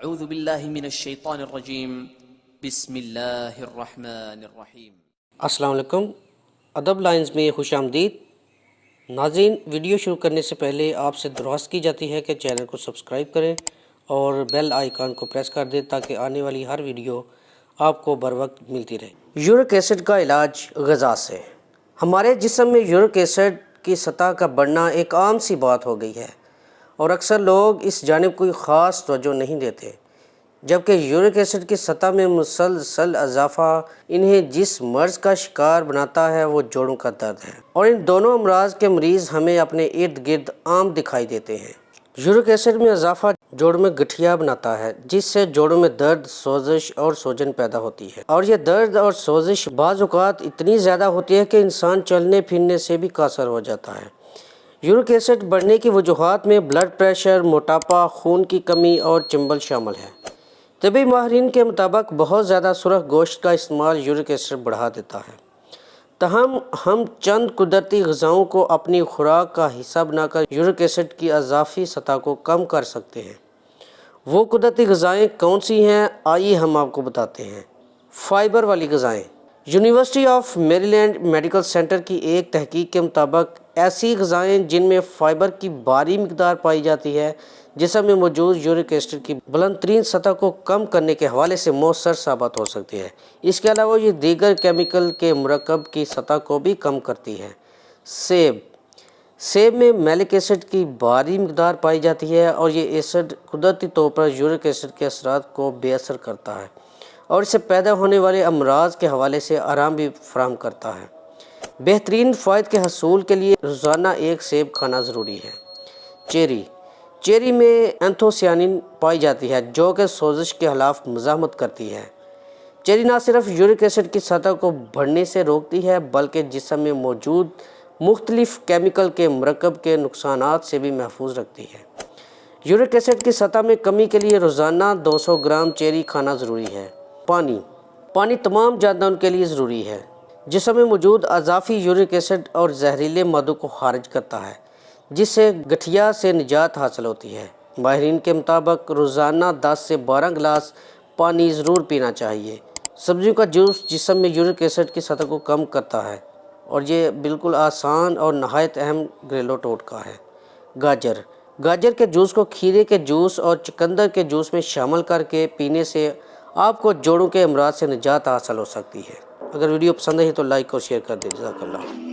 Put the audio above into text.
اعوذ باللہ من الشیطان الرجیم بسم اللہ الرحمن الرحیم۔ السلام علیکم، ادب لائنز میں خوش آمدید۔ ناظرین، ویڈیو شروع کرنے سے پہلے آپ سے درخواست کی جاتی ہے کہ چینل کو سبسکرائب کریں اور بیل آئیکن کو پریس کر دیں تاکہ آنے والی ہر ویڈیو آپ کو بر وقت ملتی رہے۔ یورک ایسڈ کا علاج غذا سے۔ ہمارے جسم میں یورک ایسڈ کی سطح کا بڑھنا ایک عام سی بات ہو گئی ہے اور اکثر لوگ اس جانب کوئی خاص توجہ نہیں دیتے، جبکہ یورک ایسڈ کی سطح میں مسلسل اضافہ انہیں جس مرض کا شکار بناتا ہے وہ جوڑوں کا درد ہے، اور ان دونوں امراض کے مریض ہمیں اپنے ارد گرد عام دکھائی دیتے ہیں۔ یورک ایسڈ میں اضافہ جوڑوں میں گٹھیا بناتا ہے، جس سے جوڑوں میں درد، سوزش اور سوجن پیدا ہوتی ہے، اور یہ درد اور سوزش بعض اوقات اتنی زیادہ ہوتی ہے کہ انسان چلنے پھرنے سے بھی قاصر ہو جاتا ہے۔ یورک ایسڈ بڑھنے کی وجوہات میں بلڈ پریشر، موٹاپا، خون کی کمی اور چنبل شامل ہے۔ طبی ماہرین کے مطابق بہت زیادہ سرخ گوشت کا استعمال یورک ایسڈ بڑھا دیتا ہے، تاہم ہم چند قدرتی غذاؤں کو اپنی خوراک کا حصہ بنا کر یورک ایسڈ کی اضافی سطح کو کم کر سکتے ہیں۔ وہ قدرتی غذائیں کون سی ہیں؟ آئیے ہم آپ کو بتاتے ہیں۔ فائبر والی غذائیں۔ یونیورسٹی آف میری لینڈ میڈیکل سینٹر کی ایک تحقیق کے مطابق ایسی غذائیں جن میں فائبر کی بھاری مقدار پائی جاتی ہے جسم میں موجود یورک ایسڈ کی بلند ترین سطح کو کم کرنے کے حوالے سے مؤثر ثابت ہو سکتی ہے۔ اس کے علاوہ یہ دیگر کیمیکل کے مرکب کی سطح کو بھی کم کرتی ہے۔ سیب میں میلک ایسڈ کی بھاری مقدار پائی جاتی ہے، اور یہ ایسڈ قدرتی طور پر یورک ایسڈ کے اثرات کو بے اثر کرتا ہے اور اس سے پیدا ہونے والے امراض کے حوالے سے آرام بھی فراہم کرتا ہے۔ بہترین فوائد کے حصول کے لیے روزانہ ایک سیب کھانا ضروری ہے۔ چیری میں اینتھوسیانین پائی جاتی ہے جو کہ سوزش کے خلاف مزاحمت کرتی ہے۔ چیری نہ صرف یورک ایسڈ کی سطح کو بڑھنے سے روکتی ہے بلکہ جسم میں موجود مختلف کیمیکل کے مرکب کے نقصانات سے بھی محفوظ رکھتی ہے۔ یورک ایسڈ کی سطح میں کمی کے لیے روزانہ 200 گرام چیری کھانا ضروری ہے۔ پانی تمام جانداروں کے لیے ضروری ہے۔ جسم میں موجود اضافی یورک ایسڈ اور زہریلے مادوں کو خارج کرتا ہے، جس سے گٹھیا سے نجات حاصل ہوتی ہے۔ ماہرین کے مطابق روزانہ 10 سے 12 گلاس پانی ضرور پینا چاہیے۔ سبزیوں کا جوس جسم میں یورک ایسڈ کی سطح کو کم کرتا ہے، اور یہ بالکل آسان اور نہایت اہم گھریلو ٹوٹکا ہے۔ گاجر کے جوس کو کھیرے کے جوس اور چقندر کے جوس میں شامل کر کے پینے سے آپ کو جوڑوں کے امراض سے نجات حاصل ہو سکتی ہے۔ اگر ویڈیو پسند ہے تو لائک اور شیئر کر دیں۔ جزاک اللہ۔